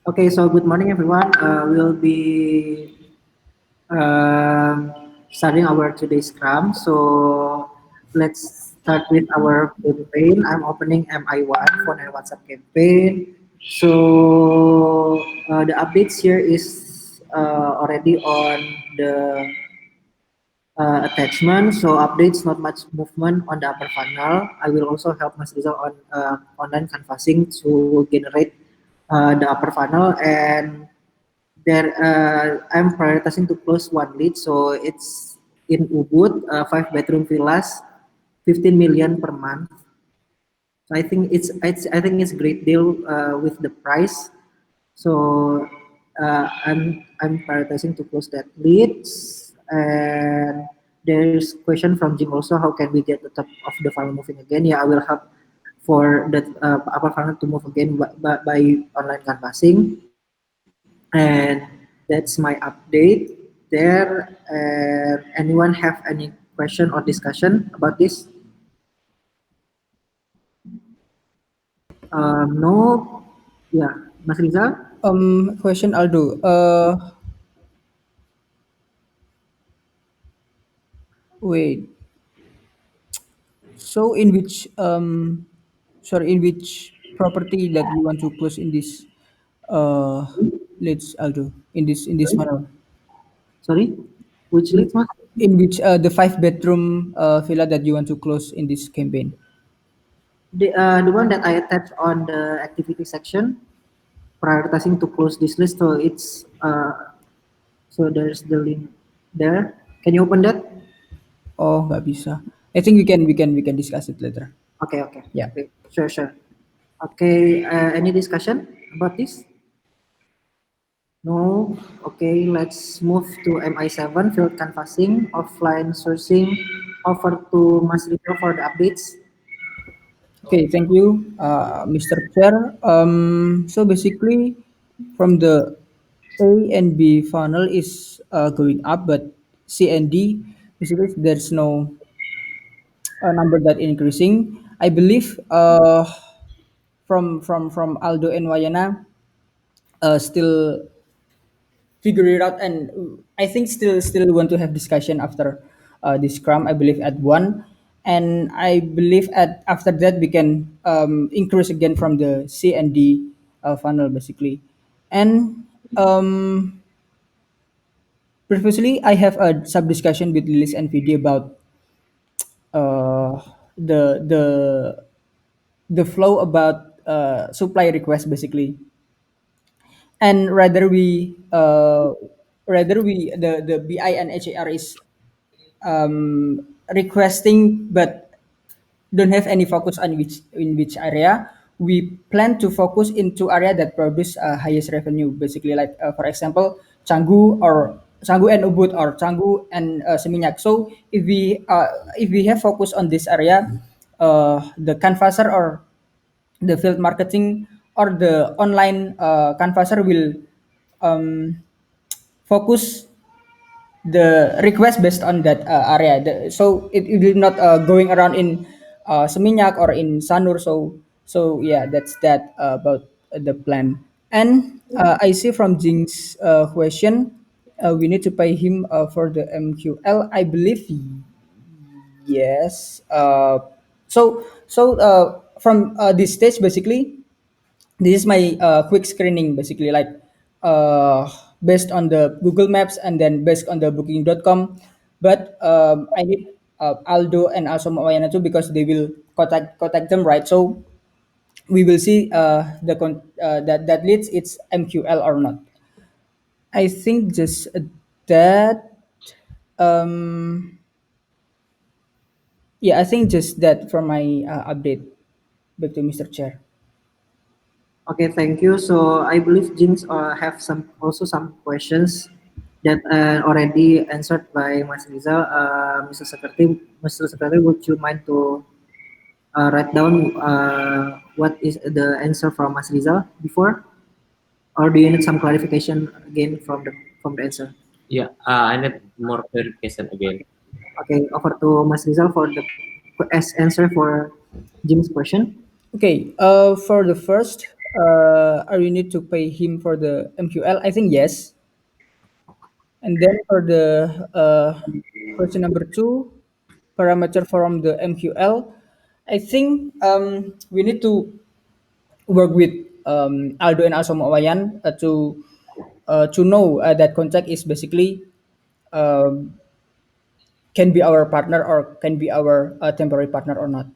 Okay, so good morning, everyone. We'll be um, starting our today's scrum. So let's start with our campaign. I'm opening MI1 phone and WhatsApp campaign. So the updates here is already on the attachment. So updates, not much movement on the upper funnel. I will also help Mas Rizal on online canvassing to generate the upper funnel, and there I'm prioritizing to close one lead. So it's in Ubud, 5 bedroom villas, 15 million per month. So I think it's a great deal with the price. So I'm prioritizing to close that leads. And there's question from Jim also, how can we get the top of the funnel moving again? Yeah, I will help for that upper funnel to move again by online canvassing. And that's my update there. And anyone have any question or discussion about this? No. Yeah, Mas Rizal. Question Aldo. Wait. So in which property that you want to close in this uh let's Aldo in this Sorry, model? sorry. Which In, leads, Mas? in which the 5 bedroom villa that you want to close in this campaign? The one that I attached on the activity section, prioritizing to close this list. So it's so there's the link there. Can you open that? Oh, nggak bisa. I think we can discuss it later. Okay, okay, Yeah. okay. Sure, sure. Okay. Any discussion about this? No. Okay. Let's move to MI7 field canvassing, offline sourcing. Over to Mas Rico for the updates. Okay, thank you, Mr. Chair. So basically, from the A and B funnel is going up, but C and D basically there's no number that increasing. I believe from Aldo and Wayana still figure it out, and I think still want to have discussion after this scrum. I believe at one, and I believe at after that we can increase again from the C and D funnel basically. And previously I have a sub discussion with Lilis and VD about uh, the the the flow about supply request basically, and rather we the BI and HAR is requesting but don't have any focus on which area. We plan to focus into area that produce highest revenue basically, like for example Canggu and Ubud, or Canggu and Seminyak. So if we have focus on this area, the canvasser or the field marketing or the online canvasser will um, focus the request based on that area. So it will not going around in Seminyak or in Sanur. So yeah, that's that about the plan. And I see from Jing's question, we need to pay him for the MQL. I believe yes. So from this stage basically, this is my quick screening basically, like based on the Google Maps and then based on the booking.com. But I need Aldo and also Mayana too, because they will contact them, right? So we will see that leads it's MQL or not. I think just that. um yeah, I think just that for my update. Back to Mr. Chair. Okay, thank you. So I believe James have some questions that already answered by Mas Rizal. Mr. Secretary, would you mind to write down what is the answer from Mas Rizal before, or do you need some clarification again from the answer? Yeah, I need more clarification again. Okay, over to Mas Rizal for the answer for Jim's question. Okay, for the first, are we need to pay him for the MQL? I think yes. And then for the question number two, parameter from the MQL, I think we need to work with Aldo and also Mawayan to know that contract is basically um, can be our partner or can be our temporary partner or not.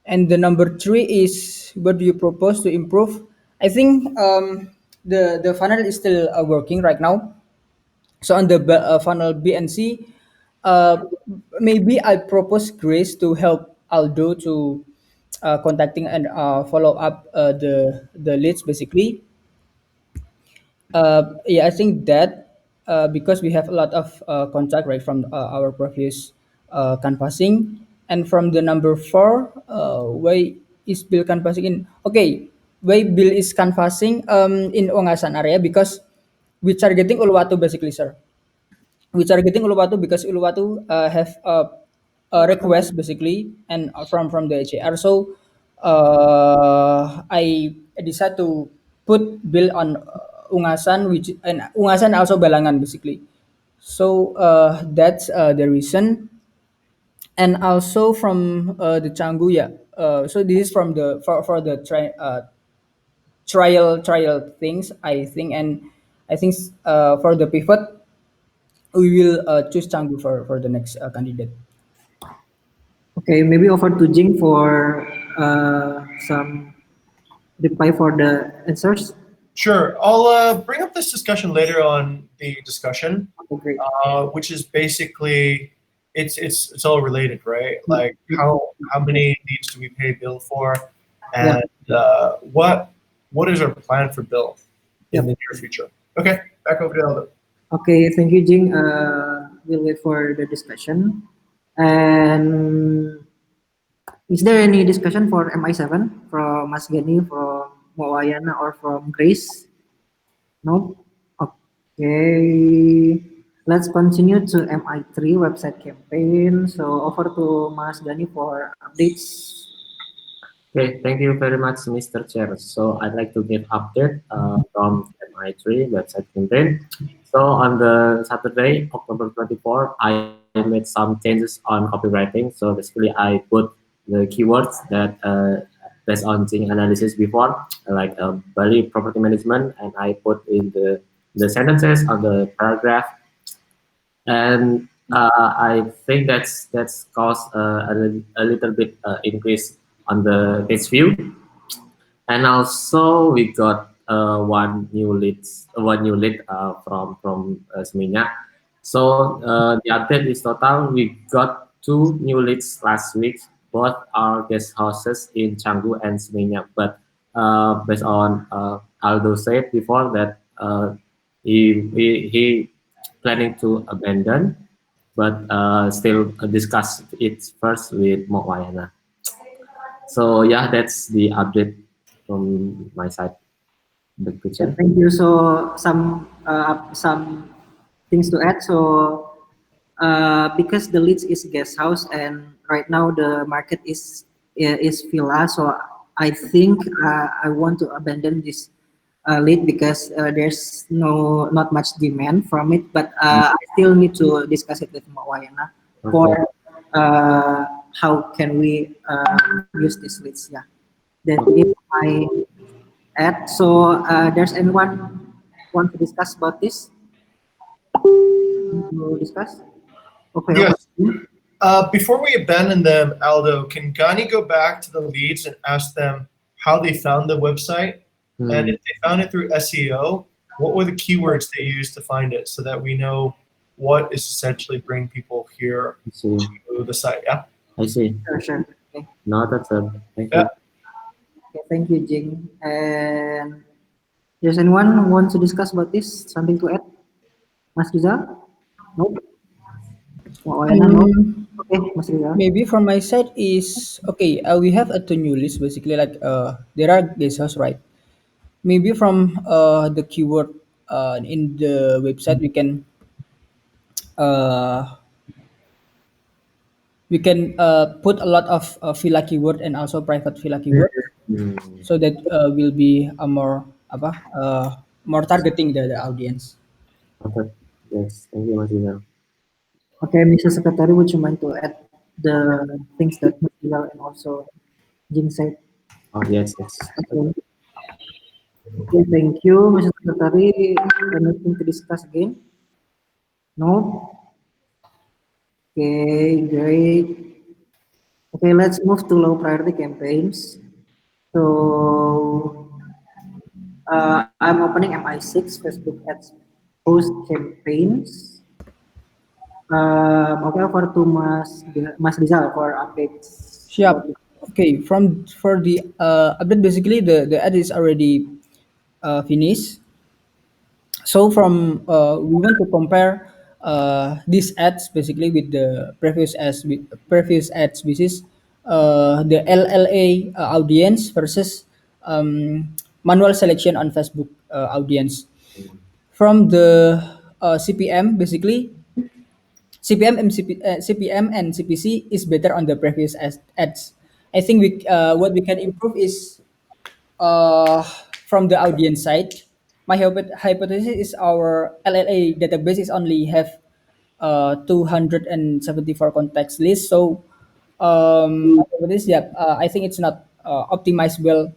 And the number three is what do you propose to improve? I think the funnel is still working right now. So on the funnel B and C, uh, maybe I propose Grace to help Aldo to contacting and follow up the leads basically. Yeah, I think that because we have a lot of contact right from our previous canvassing, and from the number four, why is Bill canvassing in? Okay, why Bill is canvassing in Ongasan area because we targeting Uluwatu basically, sir. We targeting Uluwatu because Uluwatu have a request basically and from the HR. So I decided to put bill on Ungasan, which and Ungasan also Balangan basically. So that's the reason, and also from the Canggu, yeah. So this is from the for the trial things I think, and I think for the pivot we will choose Canggu for the next candidate. Okay, maybe over to Jing for some reply for the answers. Sure. I'll bring up this discussion later on the discussion, Okay, great. which is basically it's all related, right? Like how many leads do we pay Bill for, Yeah. and what is our plan for Bill in the near future? Okay, back over to Aldo. Okay, thank you, Jing. We'll wait for the discussion. And is there any discussion for MI7 from Mas Gani, from Mawayana, or from Grace? No? Okay. Let's continue to MI3 website campaign. So over to Mas Gani for updates. Okay, thank you very much, Mr. Chair. So I'd like to give update from MI3 website campaign. So on the Saturday, October 24, I made some changes on copywriting. So basically, I put the keywords that based on Jing analysis before, like Bali property management, and I put in the sentences on the paragraph, and I think that's caused a little bit increase on the page view, and also we got one new lead from Seminyak. So the update is total. We got two new leads last week. Both are guest houses in Canggu and Seminyak. But based on Aldo said before that he planning to abandon, but still discuss it first with Mokwayana. So yeah, that's the update from my side. The Yeah, question. thank you. So some things to add. So because the Leeds is guest house and right now the market is villa, so I think I want to abandon this lead because there's not much demand from it. But I still need to discuss it with Mawayana for Okay. how can we use these leads. Yeah. Then if I add, so there's anyone want to discuss about this? To discuss? Okay, over. Yes. Before we abandon them, Aldo, can Gani go back to the leads and ask them how they found the website? And if they found it through SEO, what were the keywords they used to find it so that we know what is essentially bringing people here I see. to the site? Yeah. I see. Sure, sure. Okay. No, that's it. Thank Yeah. you. Okay, thank you, Jing. And there's anyone who wants to discuss about this? Something to add? Mas Rizal? Nope. Wayana? Nope. Um, Okay, Mas Rizal. Maybe from my side is okay. We have a two new list basically like there are guest house, right? Maybe from the keyword in the website we can uh, we can put a lot of villa keyword and also private villa keyword, Hmm. so that will be a more more targeting the audience. Okay. Yes. Thank you, Mas Rizal. Okay, Mr. Secretary, would you mind to add the things that Ms. Bilal and also Jing said? Oh, yes, yes. Okay. Okay, thank you, Mr. Secretary. Anything to discuss again? No? Okay, great. Okay, let's move to low priority campaigns. So, I'm opening MI6 Facebook Ads post campaigns. Okay, over to Mas Rizal for updates Siap. about it. Okay, from for the update, basically the ad is already finished. So from we want to compare these ads basically with the previous ads, which is the LLA audience versus manual selection on Facebook audience. From the CPM, basically CPM and CPC is better on the previous ads. I think what we can improve is uh, from the audience side. My hypothesis is our LLA database is only have 274 context list. So my hypothesis, yeah, I think it's not optimized well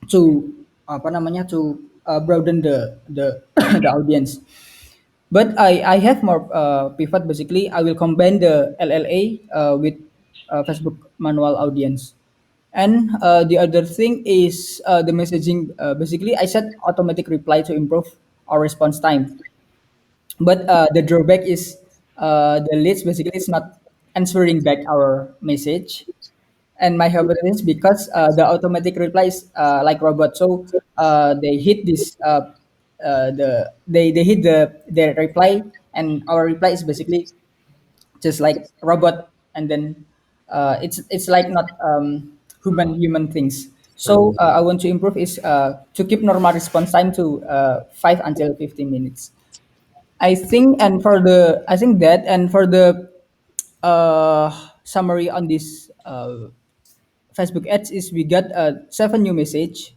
to apa namanya to broaden the the audience. But I have more pivot. Basically, I will combine the LLA with Facebook manual audience. And the other thing is the messaging. Basically, I set automatic reply to improve our response time. But the drawback is the leads basically is not answering back our message. And my hypothesis because the automatic reply is like robot. So they hit this they hit their reply, and our reply is basically just like robot, and then it's like not human things. So Hmm. I want to improve is to keep normal response time to 5 until 15 minutes. I think, and for the I think that, and for the summary on this Facebook ads is we got 7 new message,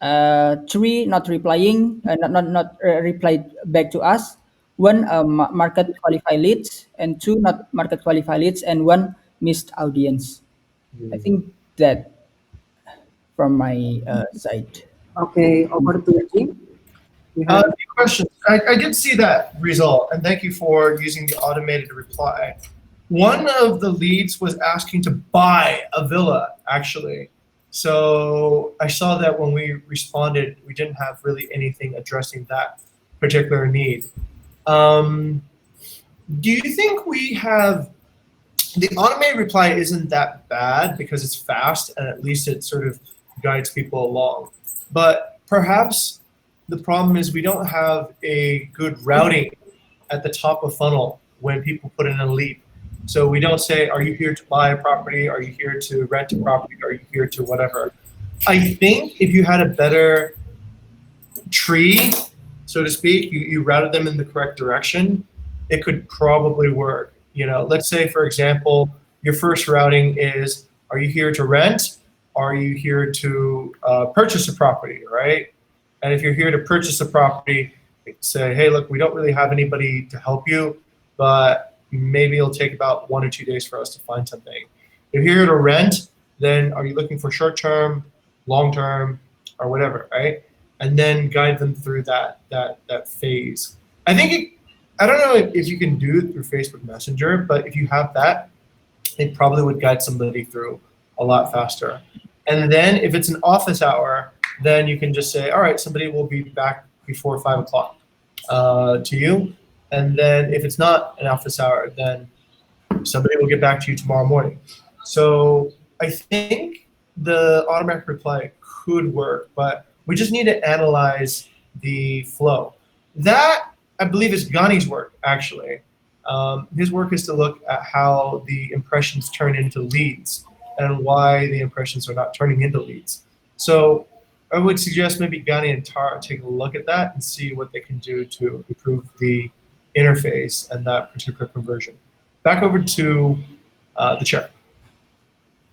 3 not replying, not replied back to us, 1 market qualified leads, and 2 not market qualified leads, and 1 missed audience. I Hmm. think that from my side. Okay, over to Jing. You A have few questions. I did see that result, and thank you for using the automated reply. One of the leads was asking to buy a villa, actually. So I saw that when we responded, we didn't have really anything addressing that particular need. Um, do you think we have the automated reply isn't that bad because it's fast and at least it sort of guides people along. But perhaps the problem is we don't have a good routing at the top of funnel when people put in a lead. So we don't say, are you here to buy a property? Are you here to rent a property? Are you here to whatever? I think if you had a better tree, so to speak, you routed them in the correct direction, it could probably work. You know, let's say, for example, your first routing is, are you here to rent? Are you here to purchase a property, right? And if you're here to purchase a property, say, hey, look, we don't really have anybody to help you, but maybe it'll take about 1 or 2 days for us to find something. If you're here to rent, then are you looking for short term, long term, or whatever, right? And then guide them through that phase. I think I don't know if you can do it through Facebook Messenger, but if you have that, it probably would guide somebody through a lot faster. And then if it's an office hour, then you can just say, all right, somebody will be back before 5 o'clock to you. And then if it's not an office hour, then somebody will get back to you tomorrow morning. So I think the automatic reply could work, but we just need to analyze the flow. That, I believe, is Ghani's work, actually. His work is to look at how the impressions turn into leads and why the impressions are not turning into leads. So I would suggest maybe Ghani and Tara take a look at that and see what they can do to improve the interface and that particular conversion. Back over to the chair.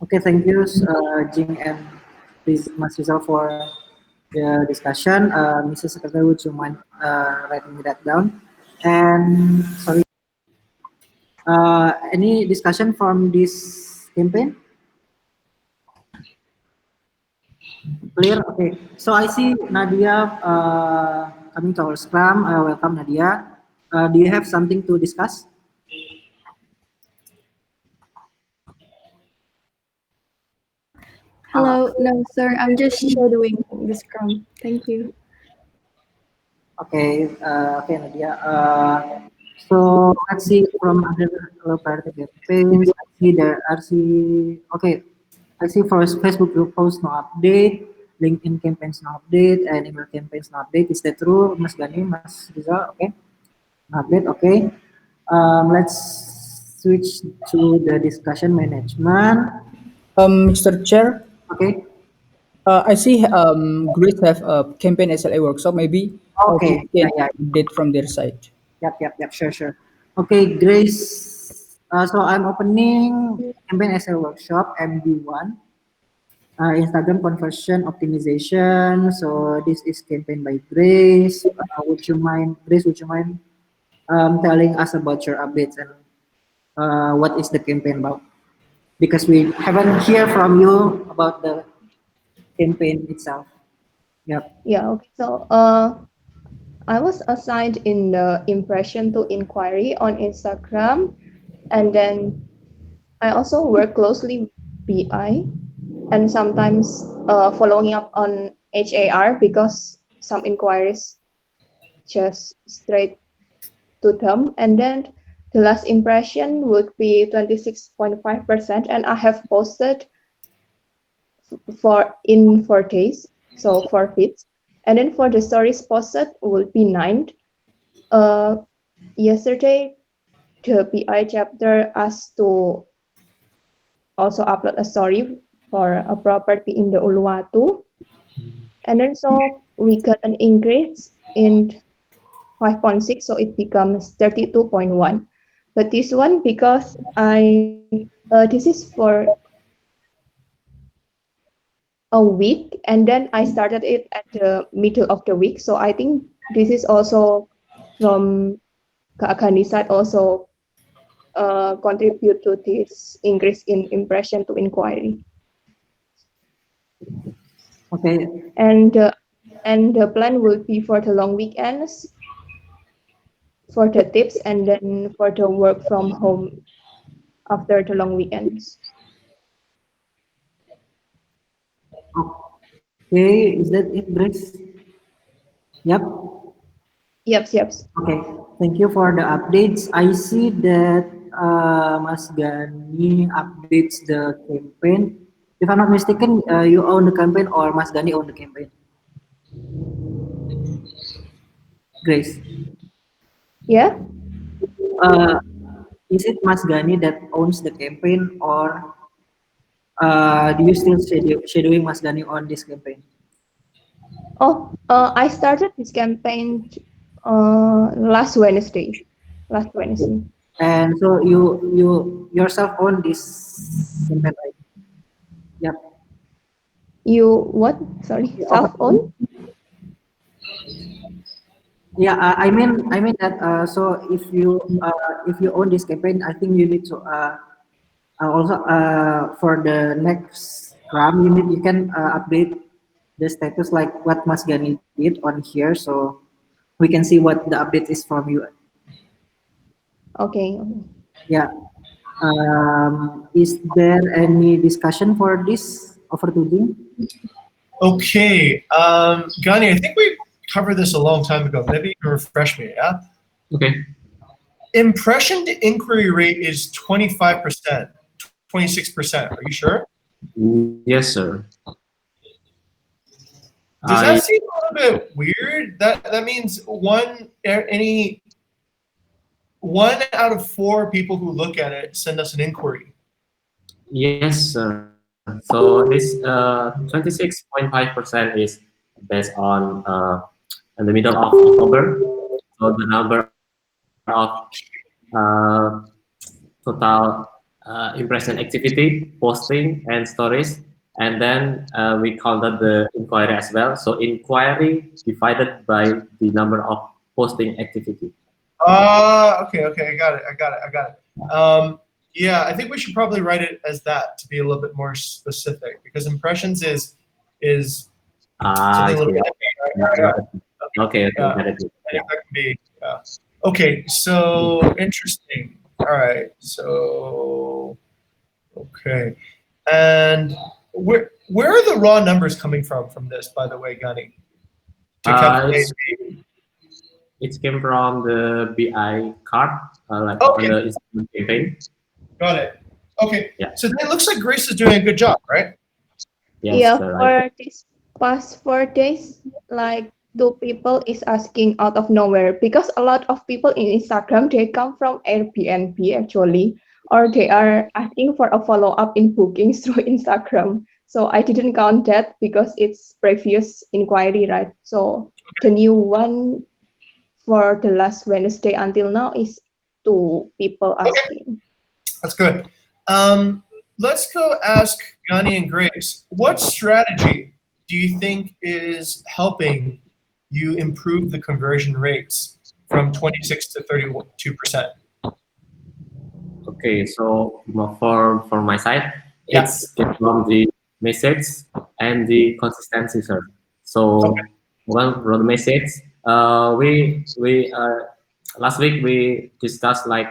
Okay, thank you, Jing and Mas Rizal for the discussion. Mrs. Secretary, would you mind writing that down? And sorry, any discussion from this campaign? Clear? Okay. So I see Nadia coming to our scrum. Welcome, Nadia. Do you have something to discuss? Uh, Hello, no, sir. I'm just shadowing the Scrum. Thank you. okay, Nadia. So let's see from other priority campaigns. I see there are okay. I see for Facebook group post no update, LinkedIn campaigns no update, and email campaigns no update. Is that true, Mas Gani, Mas Rizal? Okay, no update. Okay. Let's switch to the discussion management. Mr. Chair, Okay. I see Grace have a campaign SLA workshop. Maybe we Okay. Yeah, can yeah. update from their side. Yep. Sure, sure. Okay, Grace. So I'm opening campaign SL workshop MD1. Instagram conversion optimization. So this is campaign by Grace. Would you mind, Grace? Would you mind telling us about your updates and what is the campaign about? Because we haven't heard from you about the campaign itself. Yep. Yeah, okay. So, I was assigned in the impression to inquiry on Instagram, and then I also work closely with BI and sometimes following up on HAR because some inquiries just straight to them. And then the last impression would be 26.5%, and I have posted for in 4 days, so 4 feeds. And then for the stories posted will be 9. Uh, Yesterday, the PI chapter asked to also upload a story for a property in the Uluwatu. And then so we got an increase in 5.6, so it becomes 32.1. But this one, because this is for a week, and then I started it at the middle of the week. So I think this is also from Kak Akani side also contribute to this increase in impression to inquiry. Okay. And the plan will be for the long weekends, for the tips, and then for the work from home after the long weekends. Okay. Is that it, Grace? Yep. Yep. Okay, thank you for the updates. I see that Mas Gani updates the campaign. If I'm not mistaken, you own the campaign or Mas Gani own the campaign? Grace, Yeah. uh, is it Mas Gani that owns the campaign or do you still shadowing Mas Gani on this campaign? Oh, I started this campaign last Wednesday. Last Wednesday. And so you yourself own this campaign, right? Yep. You what? Sorry, You own. self-owned? Yeah, I mean that. So if you own this campaign, I think you need to also for the next gram, you can update the status like what Mas Gani did on here, so we can see what the update is from you. Okay. Yeah. Is there any discussion for this over to Jing? Okay, Gani, I think we covered this a long time ago. Maybe you can refresh me, yeah? Okay. Impression to inquiry rate is 25%, 26%. Are you sure? Yes, sir. Does I that seem a little bit weird? That means one out of 4 people who look at it send us an inquiry. Yes, sir. So this 26.5% is based on in the middle of October. So the number of total impression activity, posting, and stories. And then we counted the inquiry as well. So inquiry divided by the number of posting activity. Okay, I got it. Yeah, I think we should probably write it as that to be a little bit more specific because impressions is something a little Yeah. bit. Okay, Yeah, got it. I think that can be. Yeah. Okay, so interesting. All right, so okay, and where are the raw numbers coming from this? By the way, Gani, to calculate. It came from the BI card, like on Okay, the Instagram campaign. got it. Okay, Yeah. so then it looks like Grace is doing a good job, right? Yes, Yeah, right. for this past 4 days, like two people is asking out of nowhere because a lot of people in Instagram they come from Airbnb actually, or they are asking for a follow up in bookings through Instagram. So I didn't count that because it's previous inquiry, right? So the new one for the last Wednesday until now is two people Okay, asking. that's good. Let's go ask Gani and Grace. What strategy do you think is helping you improve the conversion rates from 26 to 32%? Okay, so for my side, Yeah. it's get from the message and the consistency, sir. Okay. So well, from the message, we last week we discussed like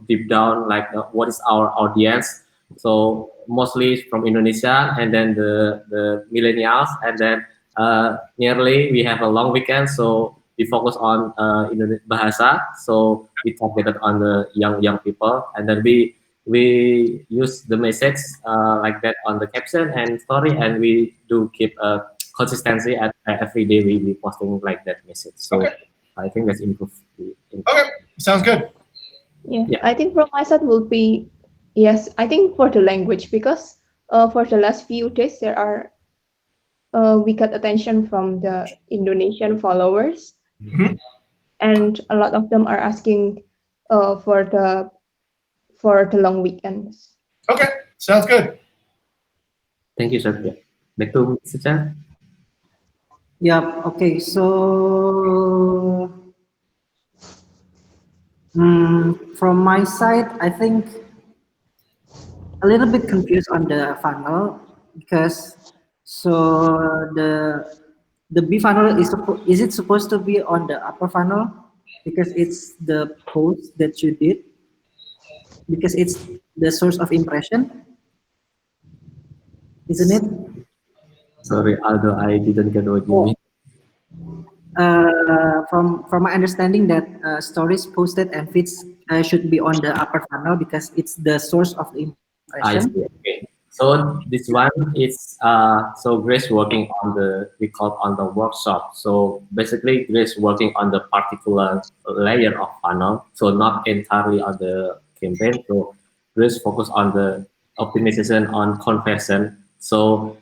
deep down like what is our audience. So mostly from Indonesia, and then the millennials, and then nearly we have a long weekend, so we focus on bahasa. So we targeted on the young people, and then we use the message like that on the caption and story, and we do keep a consistency at every day we posting like that message. So Okay. I think that's improved. Okay. Sounds good. Yeah, Yeah. I think from my side will be yes. I think for the language because for the last few days there are we got attention from the Indonesian followers, Mhm. and a lot of them are asking for the long weekends. Okay. Sounds good. Thank you, sir. Yeah. Back to Mr. Chan. Yeah. Okay. So from my side, I think a little bit confused on the funnel because the B funnel is it supposed to be on the upper funnel because it's the post that you did because it's the source of impression, isn't it? Sorry, Aldo, I didn't get what you Oh. mean. From my understanding that stories posted and feeds should be on the upper funnel because it's the source of the I impression. see. Okay. So this one is so Grace working on the we call on the workshop. So basically Grace working on the particular layer of funnel. So not entirely on the campaign. So Grace focus on the optimization on conversion. So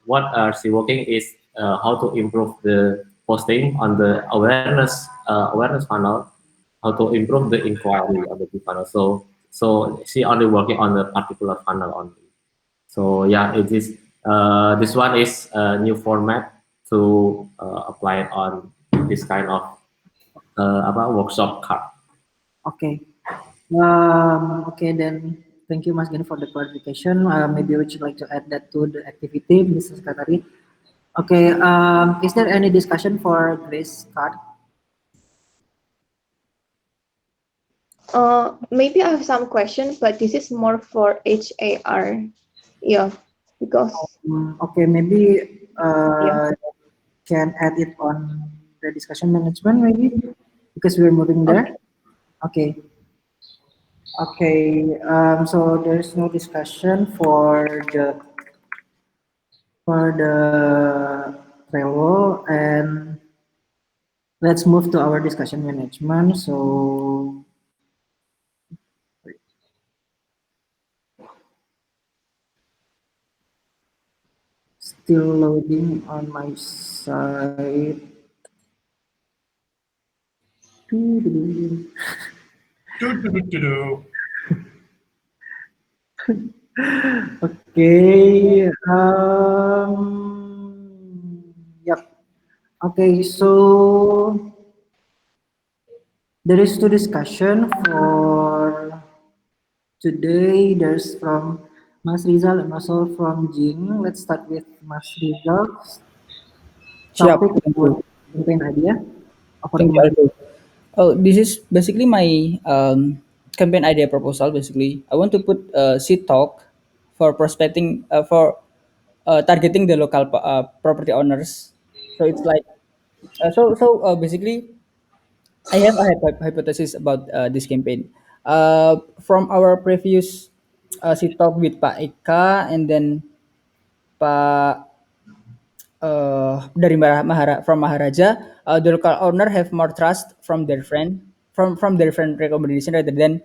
what she working is how to improve the posting on the awareness funnel, how to improve the inquiry on the funnel. So she only working on the particular funnel only. So yeah, it is. This one is a new format to apply on this kind of about workshop card. Okay. Okay, then thank you, Mas Gani, for the clarification. Maybe would you like to add that to the activity, Mrs. Katari? Okay. Is there any discussion for Grace card? Maybe I have some questions, but this is more for HAR. Yeah, because Okay, maybe yeah. can add it on the discussion management, maybe because we're moving Okay. there. Okay. Okay. So there's no discussion for the Trello, and let's move to our discussion management. So still loading on my side. Do, do, do, do. Okay. Yep. Okay. So there is two discussion for today. There's from Mas Rizal and also from Jing. Let's start with Mas Rizal's Siap. topic Thank about you. campaign idea. Over to Thank you, Mas. Aldo. Oh, this is basically my campaign idea proposal. Basically, I want to put seed talk for prospecting for targeting the local property owners. So it's like basically, I have a hypothesis about this campaign. From our previous seed talk with Pak Eka and then Pak dari from Maharaja, the local owner have more trust from their their friend recommendation rather than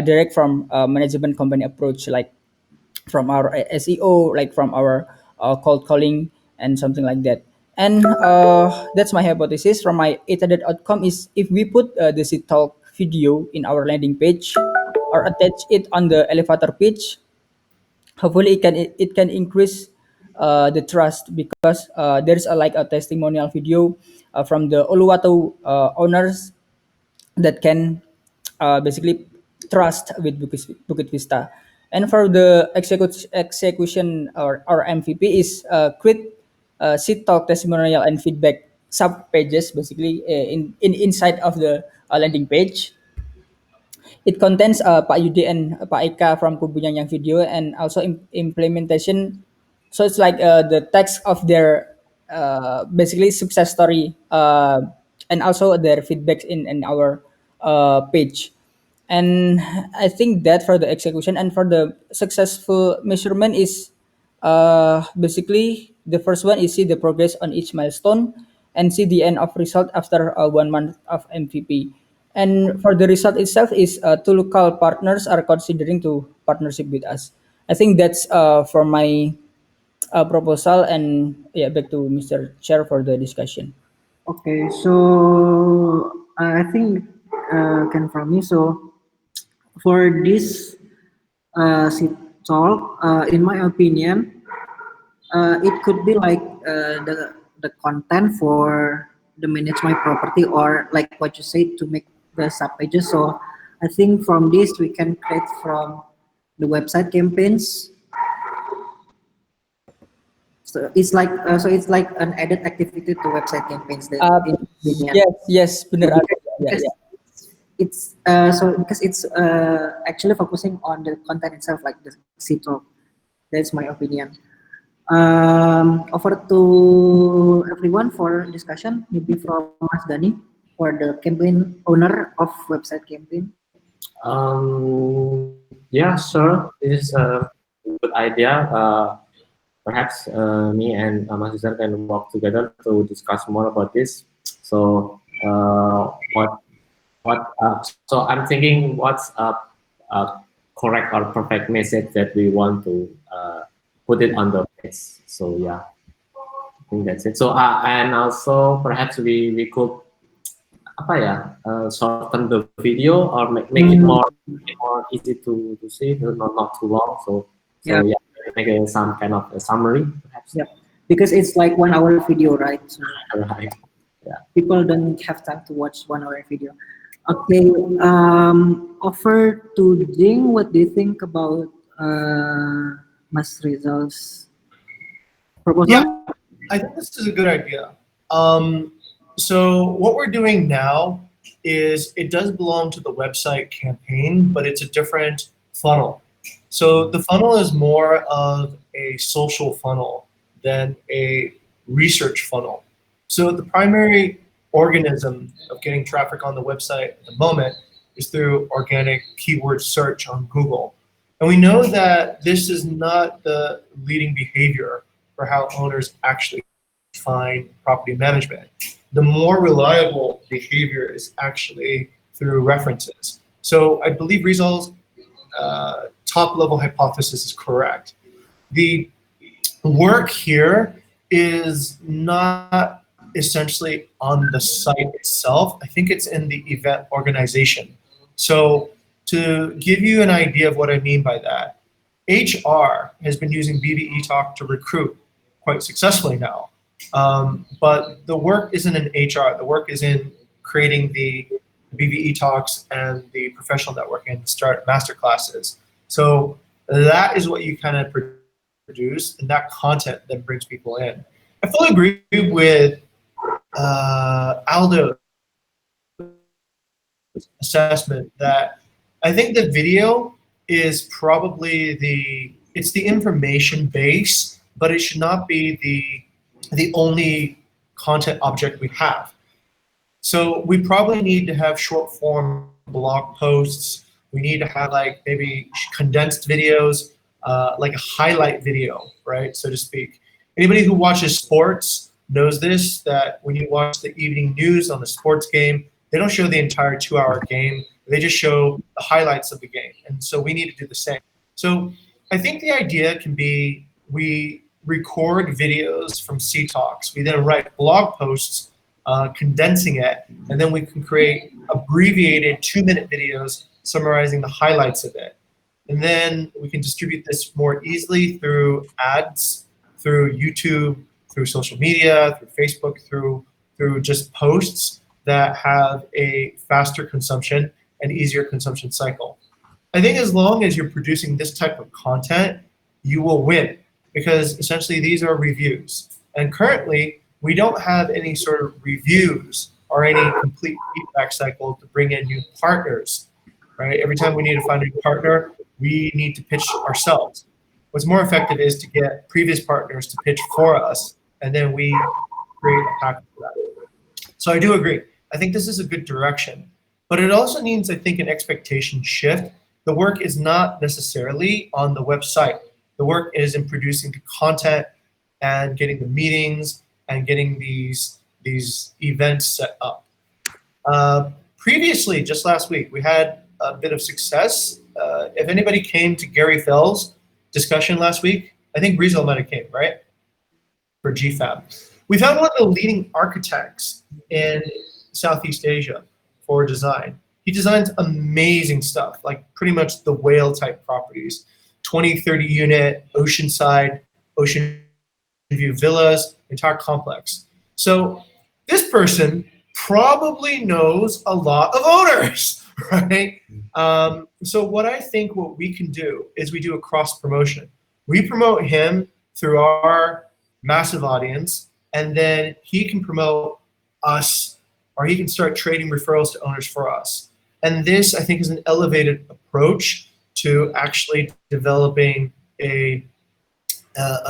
direct from management company approach, like from our SEO, like from our cold calling and something like that. And that's my hypothesis. From my intended outcome is if we put the seat talk video in our landing page or attach it on the elevator pitch, hopefully it can increase the trust because there's a like a testimonial video from the Uluwatu owners that can basically trust with Bukit Vista. And for the execution or MVP is create seat talk testimonial and feedback sub pages basically in inside of the landing page. It contains Pak Yudi and Pak Eka from Kubunyang yang video and also implementation. So it's like the text of their basically success story and also their feedbacks in our page. And I think that for the execution and for the successful measurement is basically the first one is see the progress on each milestone and see the end of result after 1 month of MVP. And for the result itself is two local partners are considering to partnership with us. I think that's for my proposal, and yeah, back to Mr. Chair for the discussion. Okay. So I think can from me. So for this seat talk, in my opinion, it could be like the content for the manage my property or like what you said to make the sub pages. So I think from this we can create from the website campaigns. So it's like an added activity to website campaigns that Uh, in my opinion. yes, bener. Yeah, Because yeah. it's actually focusing on the content itself like the seat talk. That's my opinion. Over to everyone for discussion, maybe from Mas Dani for the campaign owner of website campaign. Yeah, sure. This is a good idea. Perhaps me and my sister can work together to discuss more about this. So, so I'm thinking what's a correct or perfect message that we want to put it on the page. So yeah, I think that's it. So and also perhaps we could apa ya shorten the video or make it more easy to see, not too long. So Yeah, yeah, make some kind of a summary perhaps. yeah, because it's like 1 hour video, right? So Right. Yeah. people don't have time to watch 1 hour video. Okay, over to Jing, what do you think about Mas Rizal's proposal? Yeah, I think this is a good idea. So what we're doing now is it does belong to the website campaign, but it's a different funnel. So the funnel is more of a social funnel than a research funnel. So the primary organism of getting traffic on the website at the moment is through organic keyword search on Google. And we know that this is not the leading behavior for how owners actually find property management. The more reliable behavior is actually through references. So I believe Rizal's top level hypothesis is correct. The work here is not essentially on the site itself. I think it's in the event organization. So to give you an idea of what I mean by that, HR has been using BBE Talk to recruit quite successfully now. But the work isn't in HR. The work is in creating the BBE Talks and the professional networking and start master classes. So that is what you kind of produce, and that content that brings people in. I fully agree with Aldo's assessment that I think the video is probably the information base, but it should not be the only content object we have. So we probably need to have short form blog posts. We need to have like maybe condensed videos, like a highlight video, right, so to speak. Anybody who watches sports knows this, that when you watch the evening news on the sports game, they don't show the entire 2-hour game. They just show the highlights of the game. And so we need to do the same. So I think the idea can be we record videos from C-Talks. We then write blog posts condensing it, and then we can create abbreviated 2-minute videos summarizing the highlights of it. And then we can distribute this more easily through ads, through YouTube, through social media, through Facebook, through just posts that have a faster consumption and easier consumption cycle. I think as long as you're producing this type of content, you will win, because essentially these are reviews. And currently, we don't have any sort of reviews or any complete feedback cycle to bring in new partners, right? Every time we need to find a new partner, we need to pitch ourselves. What's more effective is to get previous partners to pitch for us, and then we create a package for that. So I do agree. I think this is a good direction, but it also needs, I think, an expectation shift. The work is not necessarily on the website. The work is in producing the content and getting the meetings and getting these events set up. Previously, just last week, we had a bit of success. If anybody came to Gary Fell's discussion last week, I think Rizal might have came, right? For GFAB. We found one of the leading architects in Southeast Asia for design. He designs amazing stuff, like pretty much the whale type properties, 20, 30 unit, oceanside, ocean view villas, entire complex. So this person probably knows a lot of owners, right? So what I think what we can do is we do a cross promotion. We promote him through our massive audience, and then he can promote us, or he can start trading referrals to owners for us. And this, I think, is an elevated approach to actually developing a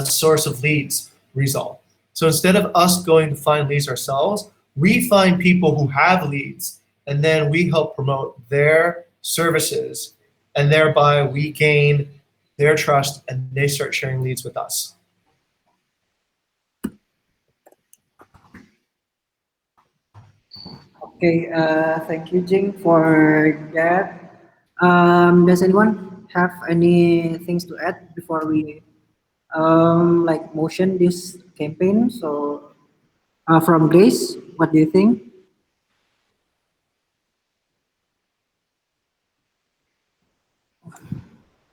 source of leads result. So instead of us going to find leads ourselves, we find people who have leads, and then we help promote their services, and thereby we gain their trust, and they start sharing leads with us. Okay, thank you, Jing, for that. Does anyone have any things to add before we like motion this campaign? So from Grace, what do you think?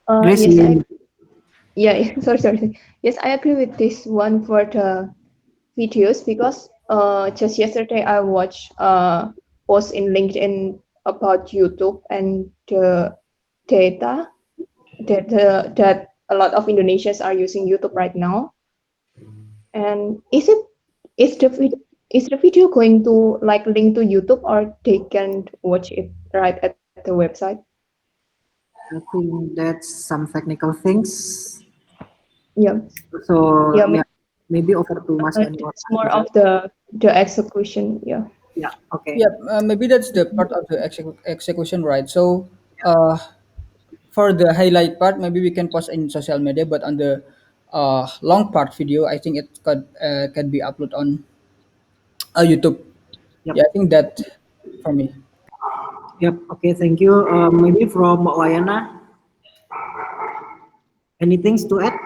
Grace, Yes, sorry. Yes, I agree with this one for the videos, because just yesterday I watched post in LinkedIn about YouTube and the data that a lot of Indonesians are using YouTube right now. And is the video going to like link to YouTube, or they can watch it right at the website? I think that's some technical things. Yeah. So Yeah, yeah, maybe over to Mas it's more of the execution. Yeah. Yeah. Okay. Yeah, maybe that's the part of the execution, right? So, for the highlight part, maybe we can post in social media, but on the long part video, I think it can be uploaded on YouTube. Yep. Yeah, I think that for me. Yep. Okay. Thank you. Maybe from Wayana. Anything to add?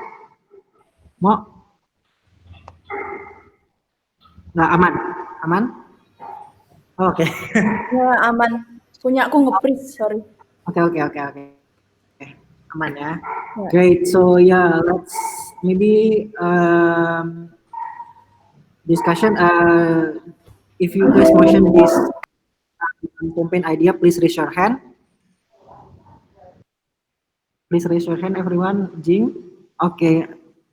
Mo? Nggak aman? Aman? Oke. Ya aman. Punya aku nge-freeze, sorry. Oke. Aman ya. Right. Great. So yeah, let's maybe discussion. If you guys mention this campaign idea, please raise your hand. Please raise your hand, everyone. Jing. Okay.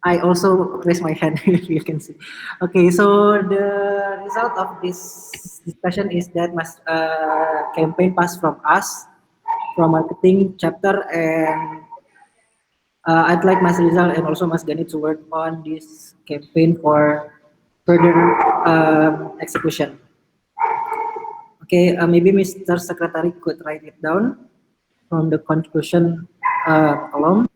I also raise my hand. You can see. Okay. So the result of this discussion is that mas campaign passed from us, from marketing chapter, and I'd like Mas Rizal and also Mas Gani to work on this campaign for further execution. Okay, maybe Mr. Secretary could write it down from the conclusion column.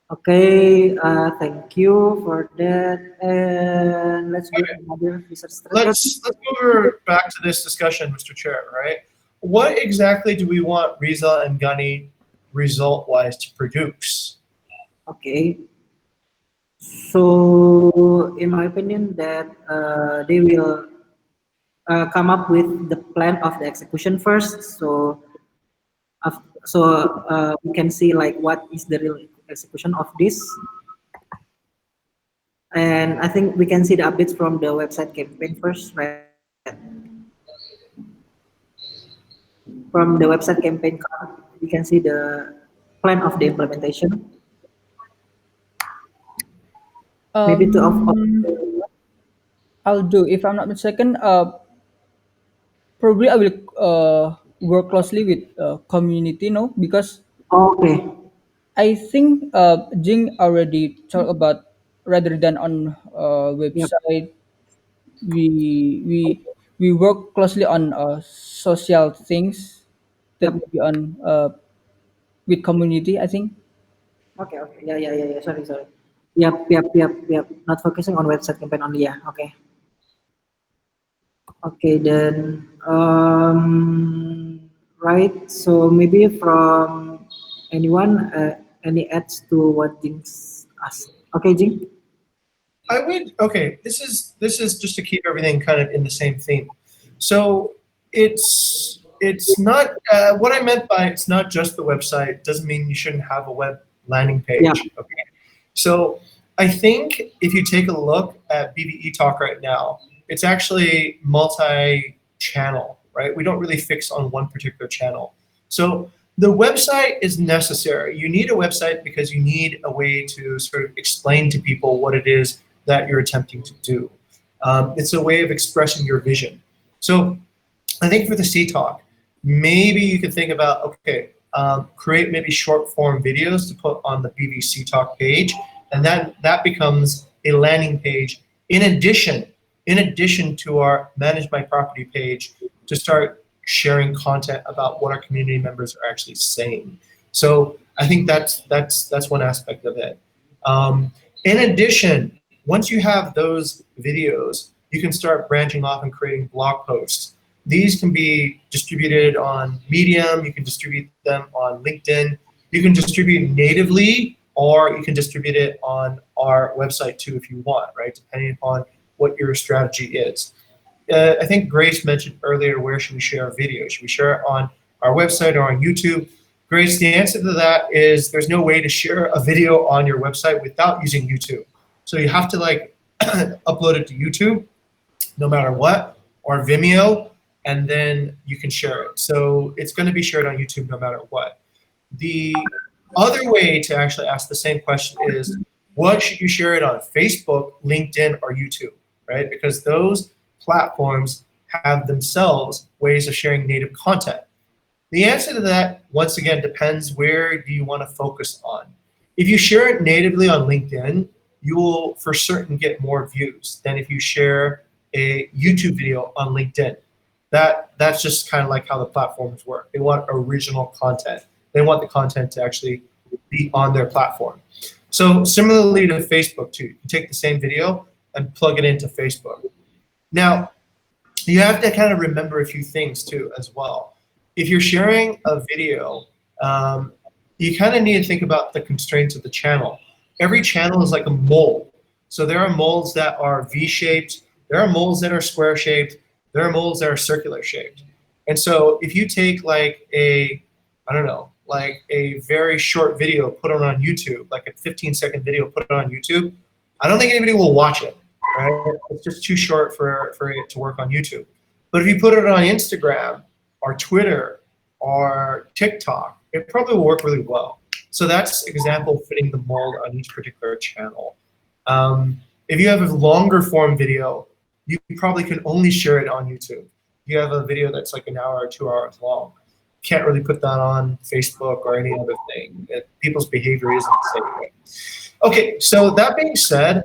Okay, thank you for that. And let's go to another research strategy. Let's go over back to this discussion, Mr. Chair. Right? What exactly do we want Riza and Gani result-wise to produce? Okay. So, in my opinion, that they will come up with the plan of the execution first. So, we can see like what is the real execution of this, and I think we can see the updates from the website campaign first, right? From the website campaign, we can see the plan of the implementation. Maybe to I'll do. If I'm not mistaken, probably I will work closely with community, no, because okay, I think Jing already talked about rather than on yep, website, we we we work closely on social things that yep. may be on with community. I think. Okay, okay. Yeah, yeah, yeah, yeah. Sorry, sorry. Yep, yep, yep, yep. Not focusing on website campaign only. Yeah. Okay. Okay, then right. So maybe from anyone, any adds to what Jing's asked? Okay, Jing. I would okay. This is just to keep everything kind of in the same theme. So it's not what I meant by it's not just the website. Doesn't mean you shouldn't have a web landing Yeah. page. Okay. So I think if you take a look at BBE Talk right now, it's actually multi-channel, right? We don't really fix on one particular channel. So the website is necessary. You need a website because you need a way to sort of explain to people what it is that you're attempting to do. It's a way of expressing your vision. So I think for the C Talk, maybe you could think about, okay, create maybe short form videos to put on the BBC Talk page, and that becomes a landing page in addition to our Manage My Property page to start sharing content about what our community members are actually saying. So I think that's one aspect of it. In addition, once you have those videos, you can start branching off and creating blog posts. These can be distributed on Medium, you can distribute them on LinkedIn, you can distribute natively, or you can distribute it on our website too if you want, right? Depending upon what your strategy is. I think Grace mentioned earlier, where should we share our video? Should we share it on our website or on YouTube? Grace, the answer to that is there's no way to share a video on your website without using YouTube. So you have to like upload it to YouTube, no matter what, or Vimeo, and then you can share it. So it's going to be shared on YouTube no matter what. The other way to actually ask the same question is, what should you share it on? Facebook, LinkedIn, or YouTube, right? Because those platforms have themselves ways of sharing native content. The answer to that, once again, depends where do you want to focus on. If you share it natively on LinkedIn, you will for certain get more views than if you share a YouTube video on LinkedIn. That's just kind of like how the platforms work. They want original content. They want the content to actually be on their platform. So similarly to Facebook too, you take the same video and plug it into Facebook. Now, you have to kind of remember a few things too as well. If you're sharing a video, you kind of need to think about the constraints of the channel. Every channel is like a mold. So there are molds that are V-shaped, there are molds that are square-shaped, there are molds that are circular-shaped. And so if you take like a, I don't know, like a very short video, put it on YouTube, like a 15-second video, put it on YouTube, I don't think anybody will watch it, right? It's just too short for it to work on YouTube. But if you put it on Instagram or Twitter or TikTok, it probably will work really well. So that's example fitting the mold on each particular channel. If you have a longer form video, you probably can only share it on YouTube. You have a video that's like an hour or 2 hours long. Can't really put that on Facebook or any other thing. People's behavior isn't the same way. Okay, so that being said,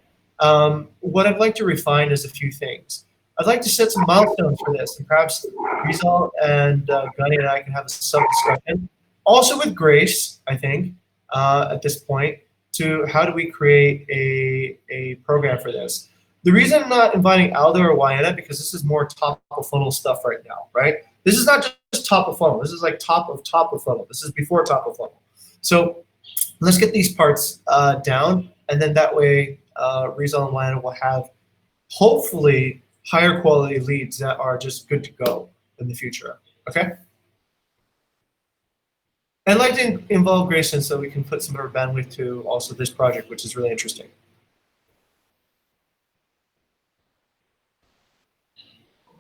what I'd like to refine is a few things. I'd like to set some milestones for this, and perhaps Rizal and Gunny and I can have a sub-discussion. Also with Grace, I think, at this point, to how do we create a program for this. The reason I'm not inviting Aldo or Wayana, because this is more top of funnel stuff right now, right? This is not just top of funnel. This is like top of funnel. This is before top of funnel. So let's get these parts down, and then that way Rizal and Wayana will have hopefully higher quality leads that are just good to go in the future. Okay? I'd like to involve Grayson so we can put some of our bandwidth to also this project, which is really interesting.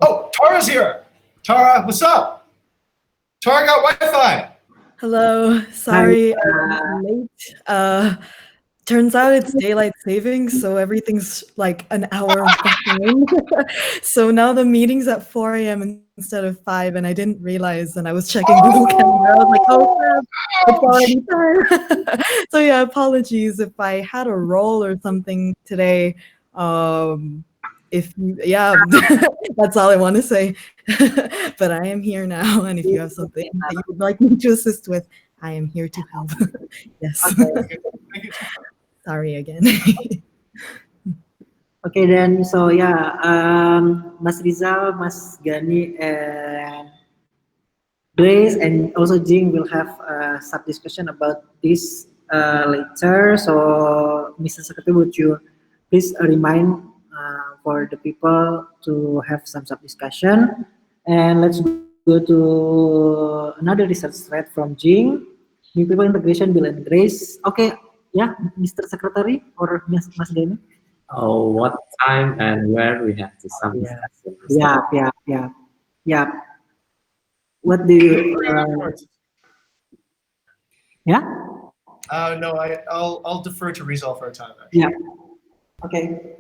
Oh, Tara's here. Tara, what's up? Tara got Wi-Fi. Hello. Sorry, I'm late. Turns out it's daylight savings, so everything's like an hour behind. So now the meeting's at 4 a.m. instead of 5, and I didn't realize, and I was checking Google Calendar. I was like, oh crap, it's already time. So yeah, apologies if I had a role or something today. That's all I want to say. But I am here now, and if you have something that you would like me to assist with, I am here to help. Yes. Okay. Thank you. Sorry again. Okay, then so yeah, Mas Rizal, Mas Gani, and Grace, and also Jing will have some discussion about this later. So, Mr. Secretary, would you please remind for the people to have some sub discussion, and let's go to another research thread from Jing. New people integration, Bill and Grace. Okay, yeah, Mr. Secretary or Mas Gani. Oh, what time and where we have to some discussion? Yeah. What do you? Yeah. No, I'll defer to Rizal for a time. Actually. Yeah. Okay.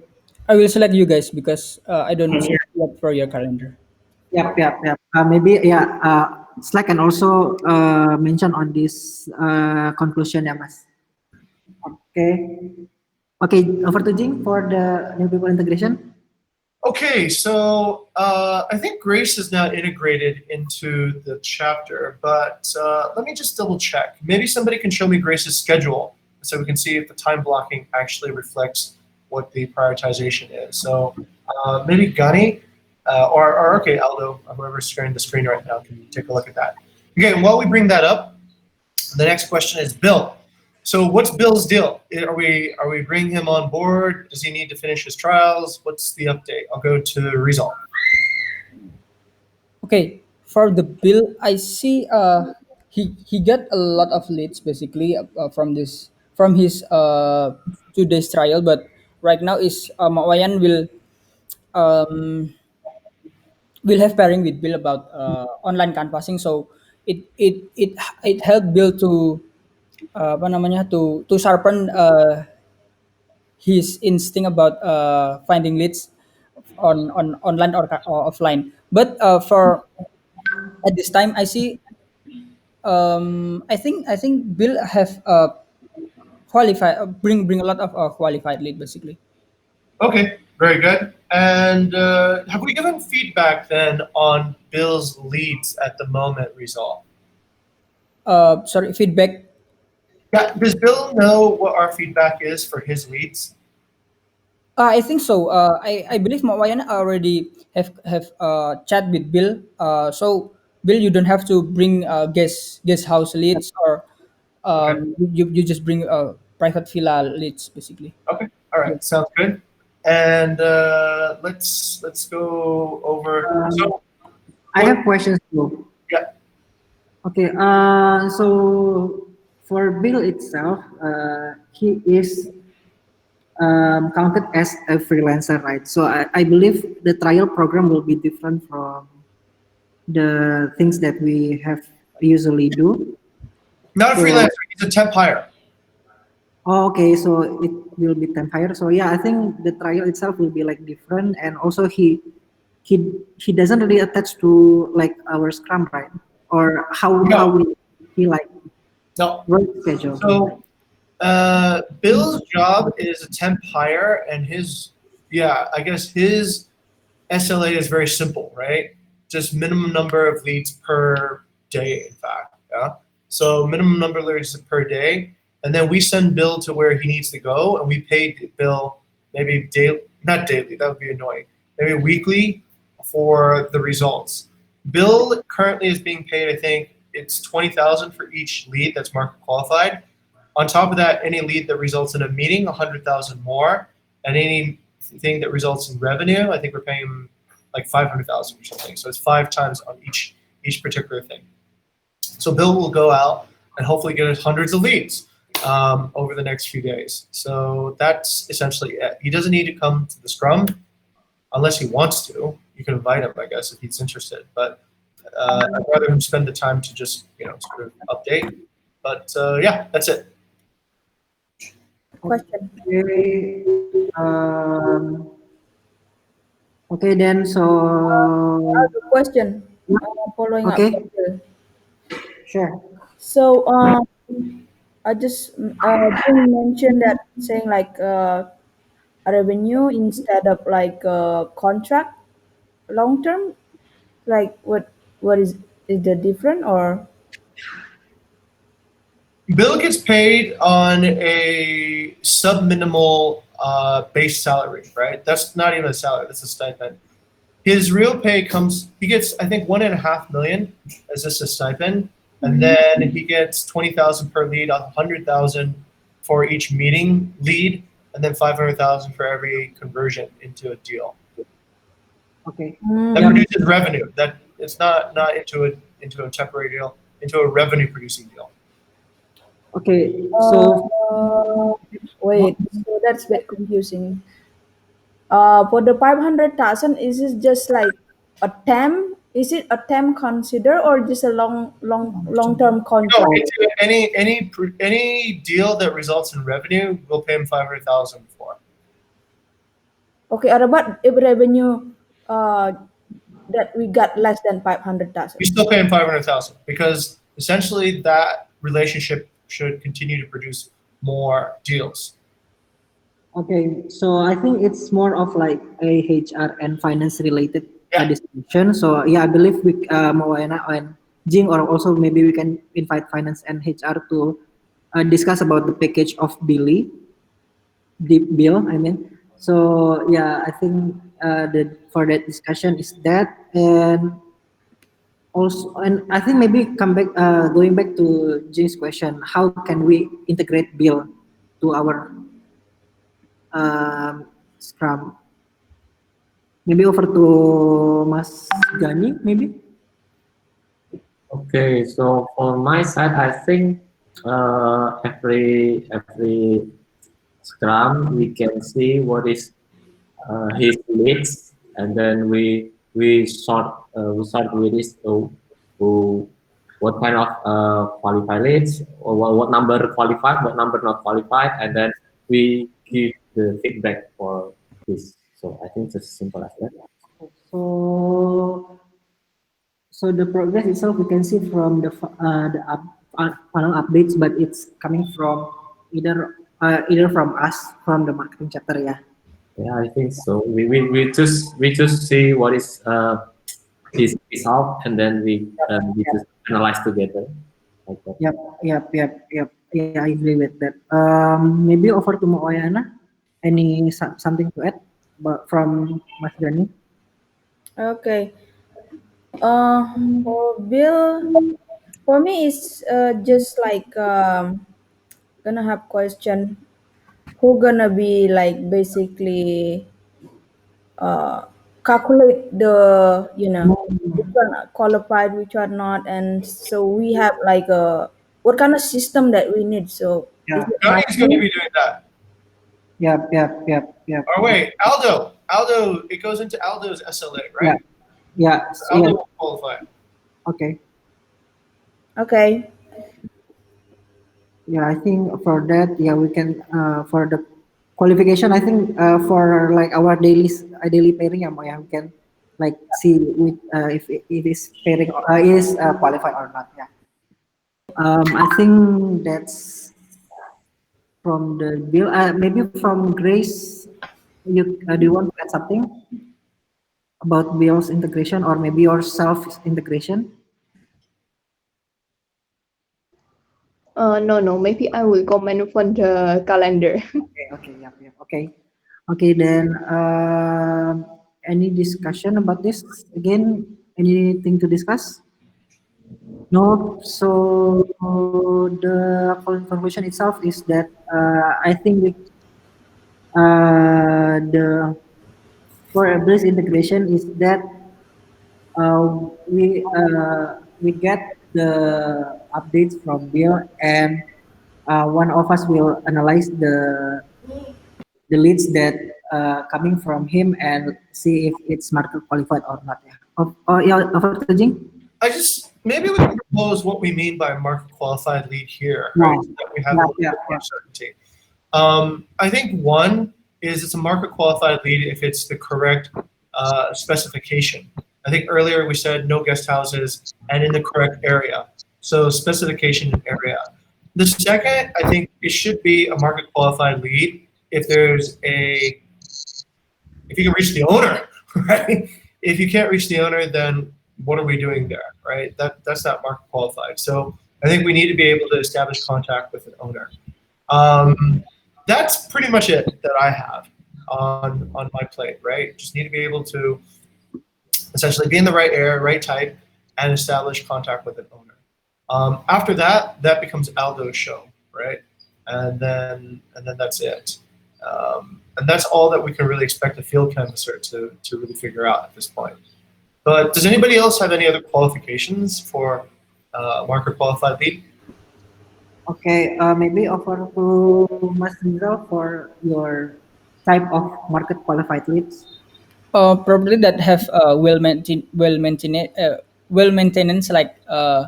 I will select you guys because I don't see what for your calendar. Yep. Maybe Slack can also mention on this conclusion, ya, Mas. Okay, over to Jing for the new people integration. Okay, so I think Grace is now integrated into the chapter, but let me just double check. Maybe somebody can show me Grace's schedule so we can see if the time blocking actually reflects what the prioritization is. So maybe Gunny or okay, Aldo, whoever's sharing the screen right now can take a look at that. Okay, and while we bring that up, the next question is Bill. So what's Bill's deal? Are we bringing him on board? Does he need to finish his trials? What's the update? I'll go to Rizal. Okay, for the bill, I see he got a lot of leads basically from his 2 days trial, but right now is Wayan will have pairing with Bill about online canvassing, so it helped Bill to apa namanya to sharpen his instinct about finding leads on online or offline. But for at this time, I see. I think Bill have qualified bring a lot of qualified lead basically. Okay, very good. And have we given feedback then on Bill's leads at the moment, Rizal? Sorry, feedback. Yeah, does Bill know what our feedback is for his leads? I think so. I believe Wayan already have chat with Bill. So Bill, you don't have to bring guest house leads or you just bring private villa leads basically. Okay, all right, sounds good. And let's go over. So I have questions too. yeah. Okay. So for Bill itself, he is counted as a freelancer, right? So I believe the trial program will be different from the things that we have usually do. Not a So freelancer. He's a temp hire. oh, okay, so it will be temp hire. So yeah, I think the trial itself will be like different, and also he doesn't really attach to like our Scrum, right? Or how No, will he like no. work schedule? So Bill's job is a temp hire, and I guess his SLA is very simple, right? Just minimum number of leads per day, in fact. Yeah. So minimum number of leads per day, and then we send Bill to where he needs to go, and we pay Bill maybe daily, not daily. That would be annoying. Maybe weekly for the results. Bill currently is being paid. I think it's 20,000 for each lead that's market qualified. On top of that, any lead that results in a meeting, 100,000 more, and anything that results in revenue, I think we're paying him like 500,000 or something. So it's 5 times on each particular thing. So Bill will go out and hopefully get us hundreds of leads over the next few days. So that's essentially it. He doesn't need to come to the Scrum unless he wants to. You can invite him, I guess, if he's interested. But I'd rather him spend the time to just sort of update. But yeah, that's it. Question. Okay. Um, okay then. So The question. Following up. okay, from Bill. sure. So I just Jim mentioned that saying like a revenue instead of like a contract long term. Like what is the different or Bill gets paid on a sub-minimal base salary, right? That's not even a salary; that's a stipend. His real pay comes. He gets, I think, 1.5 million as just a stipend, and then he gets 20,000 per lead, 100,000 for each meeting lead, and then 500,000 for every conversion into a deal. Okay. That produces revenue. That it's not into a temporary deal, into a revenue producing deal. Okay. So wait, so that's a bit confusing. For the 500,000, is it just like a temp? Is it a temp consider or just a long term No, contract? any deal that results in revenue, we'll pay him 500,000 for. Okay, or about if revenue uh that we got less than We 500,000. still pay him 500,000 because essentially that relationship should continue to produce more deals. okay, so I think it's more of like a HR and finance related Yeah. discussion. So yeah, I believe we Moana and Jing, or also maybe we can invite finance and HR to discuss about the package of the bill. I mean, so yeah, I think the for that discussion is that, and also, and I think maybe come back, going back to Jing's question, how can we integrate bill to our Scrum? Maybe over to Mas Gani, maybe. Okay, so for my side, I think every Scrum we can see what is his needs, and then we sort with this to what kind of qualified leads, or what number qualified, what number not qualified, and then we give the feedback for this. So I think it's as simple as that. So, so the progress itself we can see from the funnel updates, but it's coming from either from us from the marketing chapter, yeah. Yeah, I think so. We just see what is his result, and then we just analyze together like that. Yep. Yeah, I agree with that. Maybe over to Moyana. Any something to add, but from Mas Gani? Okay. For Bill, for me it's just like gonna have question who gonna be like basically calculate the which Mm. one are qualified, which are not, and so we have like a what kind of system that we need. So is Yeah. it Johnny is going to matching? be doing that. Yep. Yep. Yep. Yep. Oh wait, Aldo. Aldo. It goes into Aldo's SLA, Yeah. right? Yeah. Aldo Yeah. will qualify. Okay. Okay. Yeah, I think for that, yeah, we can for the qualification. I think for like our daily pairing, yeah, we can like see with if it is pairing is qualified or not. Yeah. I think that's from the bill. Maybe from Grace, you do you want to add something about Bill's integration or maybe your self integration? No, no. Maybe I will comment on the calendar. Okay, okay, yep, yep, okay. Okay, then any discussion about this again? Anything to discuss? No. So the conclusion itself is that I think the for a bliss integration is that we get the updates from Bill and one of us will analyze the leads that coming from him and see if it's market qualified or not. Yeah. Yeah, over to Jing. I just maybe we can propose what we mean by market qualified lead here, right? Yeah, So that we have a yeah, little yeah, bit more yeah. certainty. I think one is it's a market qualified lead if it's the correct specification. I think earlier we said no guest houses and in the correct area. So specification and area. The second, I think it should be a market qualified lead if if you can reach the owner, right? If you can't reach the owner, then what are we doing there, right? That's not market qualified. So I think we need to be able to establish contact with an owner. That's pretty much it that I have on my plate, right? Just need to be able to essentially be in the right area, right type, and establish contact with an owner. After that, that becomes Aldo's show, right? And then that's it. And that's all that we can really expect a field canvasser to really figure out at this point. But does anybody else have any other qualifications for market qualified lead? Okay, maybe over to Mas Rizal for your type of market qualified leads. Probably that have well maintenance like there's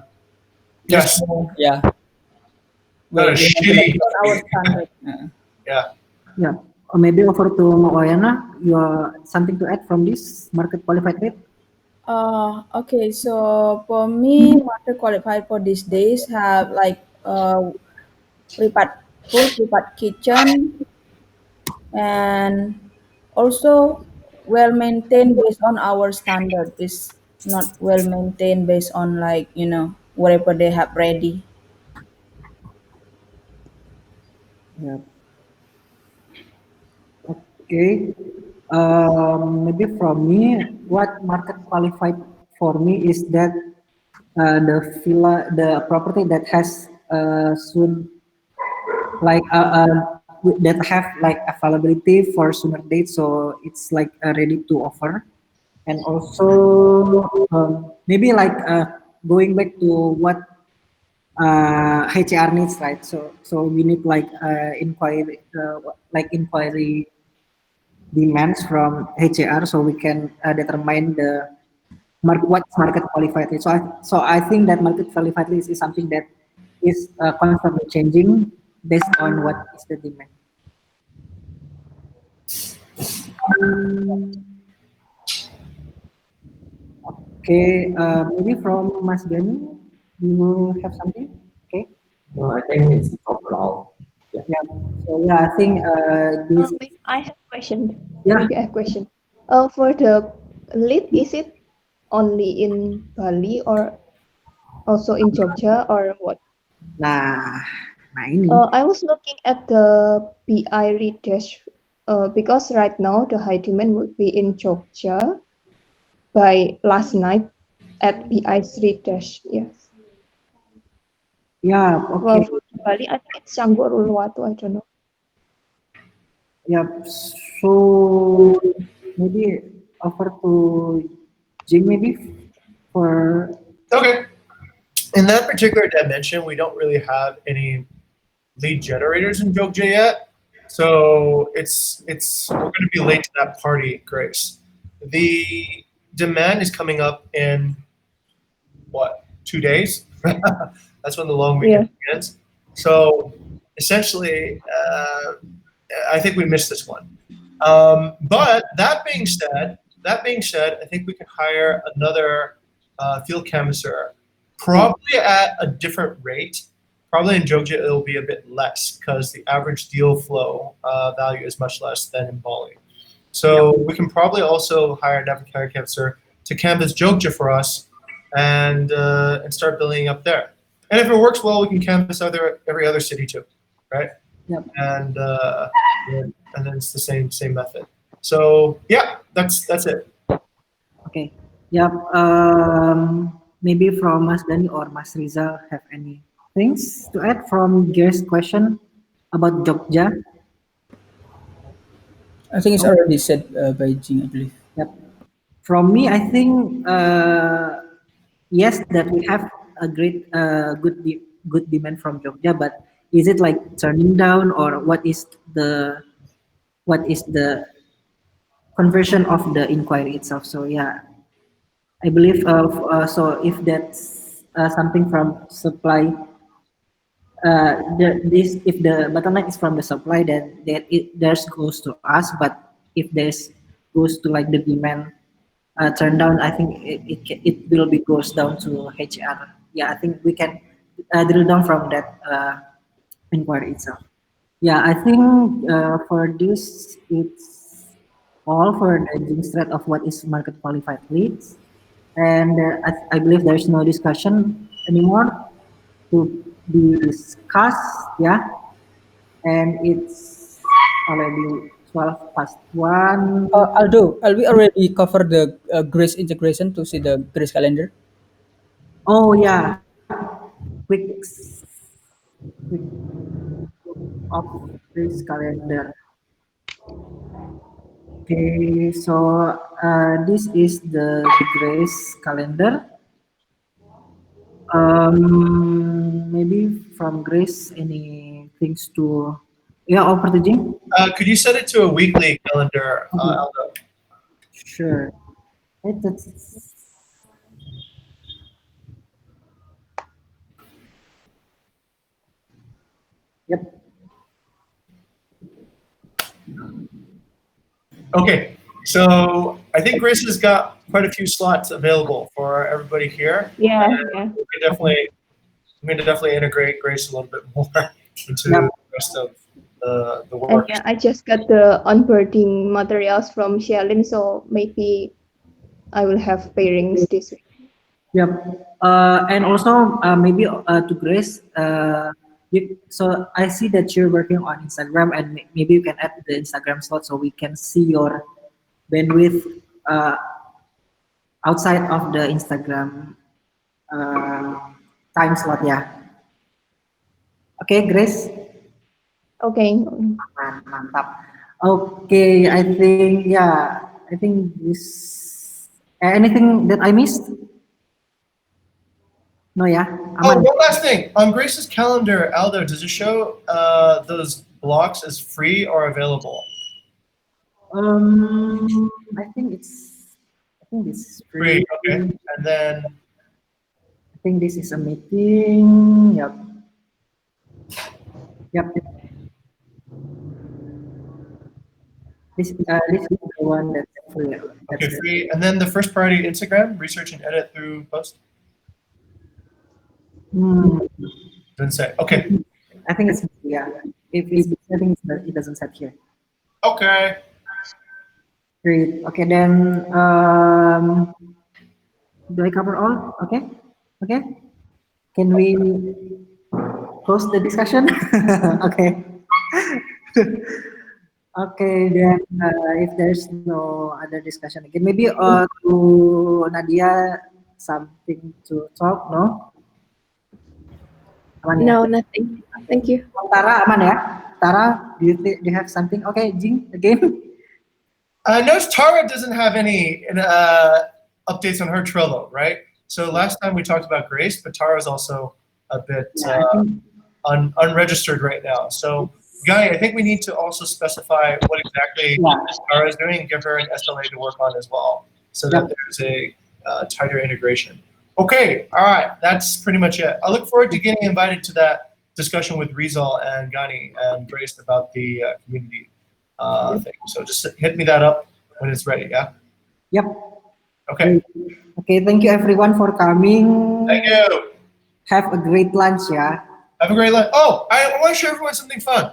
Yes, no yeah not a well maintenance shitty. on our standard. Yeah. Yeah, or maybe over to Moyana. You something to add from this market qualified lead? Okay, so for me, market qualified for these days have like prepared food, prepared kitchen, and also well maintained based on our standard. Is not well maintained based on like whatever they have ready. Yeah. Okay. Maybe from me, what market qualified for me is that the property that has soon like that have like availability for sooner date, so it's like ready to offer, and also maybe like going back to what HR needs, right? So we need like inquiry demands from HR so we can determine the what's market qualified list. So I think that market qualified list is something that is constantly changing based on what is the demand. Okay, maybe from Mas Gani, you have something? Okay, No, I think it's overall. Yeah. yeah. So yeah, I think this Maybe I have question. yeah. Maybe I have question. For the lead, is it only in Bali or also in Jogja or what? Nah, nah ini. I was looking at the PI read dash because right now the high demand would be in Jogja by last night at PI read dash. Yes. Yeah, Well, okay. for Bali, I think it's Canggu or Uluwatu. I don't know. Yeah, so maybe over to Jim maybe for Okay. In that particular dimension, we don't really have any lead generators in Jogja yet. So we're going to be late to that party, Grace. The demand is coming up in what, 2 days? That's when the long weekend begins. So essentially, I think we missed this one. But that being said, I think we can hire another field canvasser, probably at a different rate. Probably in Jogja it'll be a bit less because the average deal flow value is much less than in Bali. So we can probably also hire another canvasser to canvas Jogja for us and start building up there. And if it works well, we can canvas every other city too, right? Yep. And then it's the same method. So yeah, that's it. okay. Yep. Maybe from Mas Dani or Mas Rizal have any things to add from Gary's question about Jogja? I think it's already said by Jing, I believe. Yep. From me, I think yes, that we have a great, good demand from Jogja, but is it like turning down, or what is the conversion of the inquiry itself? So yeah, I believe so if that's something from supply, if the bottleneck is from the supply, then there's goes to us. But if there's goes to like the demand turn down, I think it will be goes down to HR. Yeah, I think we can drill down from that inquiry itself. Yeah, I think for this it's all for the Jing's thread of what is market qualified leads, and I believe there's no discussion anymore to be discussed. Yeah, and it's already 12 past 1. Aldo, we already cover the Grace integration to see the Grace calendar? Oh yeah, quick of this calendar. Okay, so this is the Grace calendar. Maybe from Grace, any things to, yeah, over to Jing? Could you set it to a weekly calendar, Aldo? Sure. That's, yep. Okay, so I think Grace has got quite a few slots available for everybody here. Yeah, And yeah. I'm going to definitely integrate Grace a little bit more into Yep. the rest of the And work. yeah, I just got the onboarding materials from Shalin, so maybe I will have pairings this week. Yep. And also maybe to Grace, so I see that you're working on Instagram, and maybe you can add the Instagram slot so we can see your bandwidth uh, outside of the Instagram time slot. Yeah. Okay, Grace. Okay. Mantap. Okay, I think yeah, I think this. Anything that I missed? No, yeah, Oh, aman. one last thing. On Grace's calendar, Aldo, does it show those blocks as free or available? I think it's Free, free. okay. And then, I think this is a meeting. Yep. Yep. This is the one that's free. okay, That's free. And then the first priority Instagram, research and edit through post. hmm, Doesn't say. Okay. I think it's yeah. If it's I think it doesn't set here. Okay. Great. Okay, then do I cover all? Okay. Okay. Can we close the discussion? Okay. Okay, then if there's no other discussion again, maybe to Nadia something to talk, no? Aman ya? No, nothing. Thank you. Tara aman ya? Tara, do you have something? Okay, Jing again. Notice Tara doesn't have any updates on her Trello, right? So last time we talked about Grace, but Tara's also a bit unregistered right now. So, Guy, I think we need to also specify what exactly Tara is doing and give her an SLA to work on as well, so that there's a tighter integration. Okay, all right, that's pretty much it. I look forward to getting invited to that discussion with Rizal and Gani and Grace about the community thing. So just hit me that up when it's ready, yeah? Yep. Okay. Okay, thank you everyone for coming. Thank you. Have a great lunch, yeah. Have a great lunch. Oh, I want to show everyone something fun.